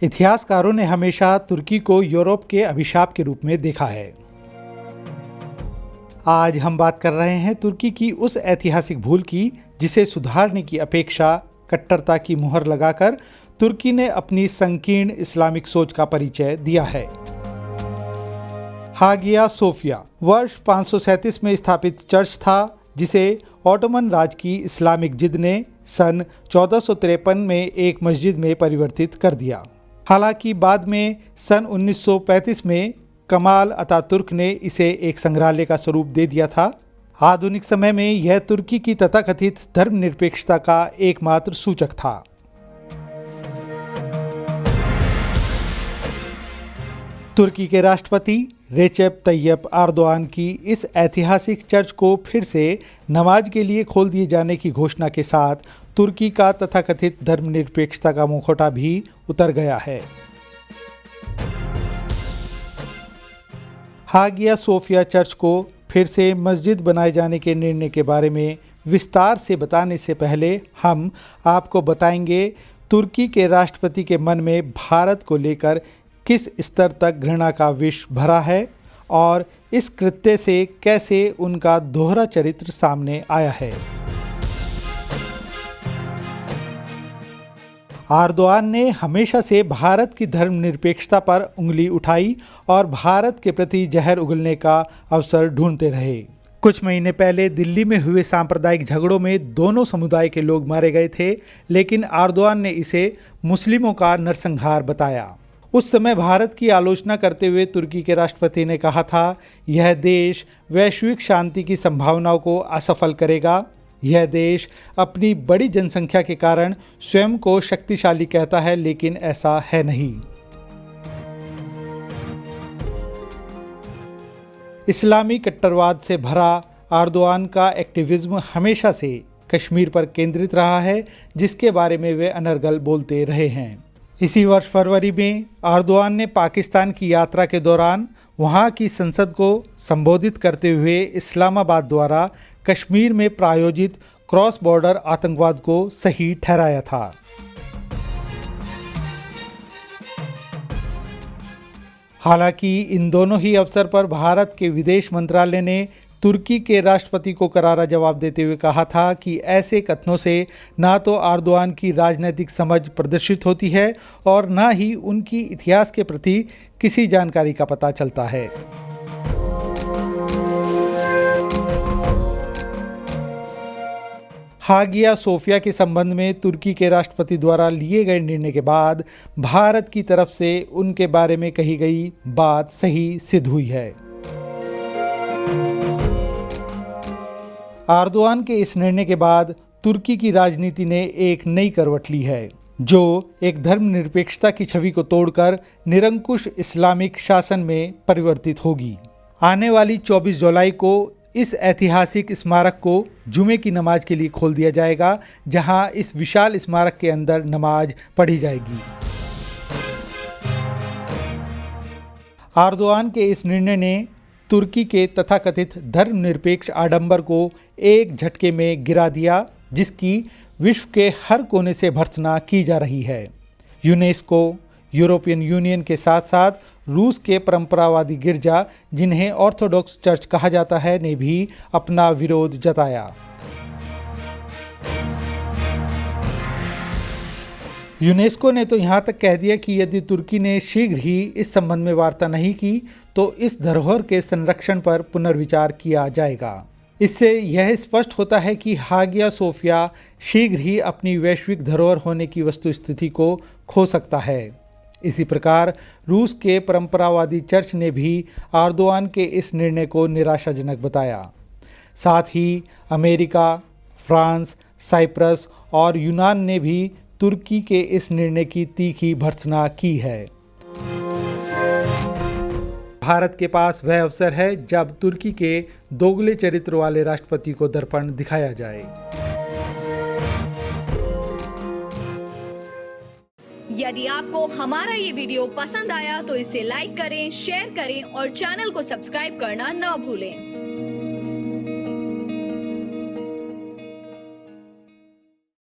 इतिहासकारों ने हमेशा तुर्की को यूरोप के अभिशाप के रूप में देखा है। आज हम बात कर रहे हैं तुर्की की उस ऐतिहासिक भूल की जिसे सुधारने की अपेक्षा कट्टरता की मुहर लगाकर तुर्की ने अपनी संकीर्ण इस्लामिक सोच का परिचय दिया है। हागिया सोफिया वर्ष 537 में स्थापित चर्च था जिसे ऑटोमन राज की इस्लामिक जिद ने सन 1453 में एक मस्जिद में परिवर्तित कर दिया। हालांकि बाद में सन 1935 में कमाल अतातुर्क ने इसे एक संग्रहालय का स्वरूप दे दिया था। आधुनिक समय में यह तुर्की की तथाकथित धर्मनिरपेक्षता का एकमात्र सूचक था। तुर्की के राष्ट्रपति रेचेप तैयप एर्दोआन की इस ऐतिहासिक चर्च को फिर से नमाज के लिए खोल दिए जाने की घोषणा के साथ तुर्की का तथाकथित धर्मनिरपेक्षता का मुखौटा भी उतर गया है। हागिया सोफिया चर्च को फिर से मस्जिद बनाए जाने के निर्णय के बारे में विस्तार से बताने से पहले हम आपको बताएंगे तुर्की के राष्ट्रपति के मन में भारत को लेकर किस स्तर तक घृणा का विष भरा है और इस कृत्य से कैसे उनका दोहरा चरित्र सामने आया है। एर्दोआन ने हमेशा से भारत की धर्मनिरपेक्षता पर उंगली उठाई और भारत के प्रति जहर उगलने का अवसर ढूंढते रहे। कुछ महीने पहले दिल्ली में हुए सांप्रदायिक झगड़ों में दोनों समुदाय के लोग मारे गए थे, लेकिन एर्दोआन ने इसे मुस्लिमों का नरसंहार बताया। उस समय भारत की आलोचना करते हुए तुर्की के राष्ट्रपति ने कहा था, यह देश वैश्विक शांति की संभावनाओं को असफल करेगा। यह देश अपनी बड़ी जनसंख्या के कारण स्वयं को शक्तिशाली कहता है, लेकिन ऐसा है नहीं। इस्लामी कट्टरवाद से भरा एर्दोआन का एक्टिविज्म हमेशा से कश्मीर पर केंद्रित रहा है, जिसके बारे में वे अनर्गल बोलते रहे हैं। इसी वर्ष फरवरी में एर्दोआन ने पाकिस्तान की यात्रा के दौरान वहां की संसद को संबोधित करते हुए इस्लामाबाद द्वारा कश्मीर में प्रायोजित क्रॉस बॉर्डर आतंकवाद को सही ठहराया था। हालांकि इन दोनों ही अवसर पर भारत के विदेश मंत्रालय ने तुर्की के राष्ट्रपति को करारा जवाब देते हुए कहा था कि ऐसे कथनों से ना तो एर्दोआन की राजनीतिक समझ प्रदर्शित होती है और ना ही उनकी इतिहास के प्रति किसी जानकारी का पता चलता है। हागिया सोफिया के संबंध में तुर्की के राष्ट्रपति द्वारा लिए गए निर्णय के बाद भारत की तरफ से उनके बारे में कही गई बात सही सिद्ध हुई है। एर्दोआन के इस निर्णय के बाद तुर्की की राजनीति ने एक नई करवट ली है, जो एक धर्मनिरपेक्षता की छवि को तोड़कर निरंकुश इस्लामिक शासन में परिवर्तित होगी। आने वाली 24 जुलाई को इस ऐतिहासिक स्मारक को जुमे की नमाज के लिए खोल दिया जाएगा, जहां इस विशाल स्मारक के अंदर नमाज पढ़ी जाएगी। एर्दोआन के इस निर्णय ने तुर्की के तथाकथित धर्मनिरपेक्ष आडंबर को एक झटके में गिरा दिया, जिसकी विश्व के हर कोने से भर्त्सना की जा रही है। यूनेस्को, यूरोपियन यूनियन के साथ साथ रूस के परंपरावादी गिरजा, जिन्हें ऑर्थोडॉक्स चर्च कहा जाता है, ने भी अपना विरोध जताया। यूनेस्को ने तो यहाँ तक कह दिया कि यदि तुर्की ने शीघ्र ही इस संबंध में वार्ता नहीं की तो इस धरोहर के संरक्षण पर पुनर्विचार किया जाएगा। इससे यह स्पष्ट होता है कि हागिया सोफिया शीघ्र ही अपनी वैश्विक धरोहर होने की वस्तुस्थिति को खो सकता है। इसी प्रकार रूस के परंपरावादी चर्च ने भी एर्दोआन के इस निर्णय को निराशाजनक बताया। साथ ही अमेरिका, फ्रांस, साइप्रस और यूनान ने भी तुर्की के इस निर्णय की तीखी भर्त्सना की है। भारत के पास वह अवसर है जब तुर्की के दोगले चरित्र वाले राष्ट्रपति को दर्पण दिखाया जाए। यदि आपको हमारा ये वीडियो पसंद आया तो इसे लाइक करें, शेयर करें और चैनल को सब्सक्राइब करना न भूलें।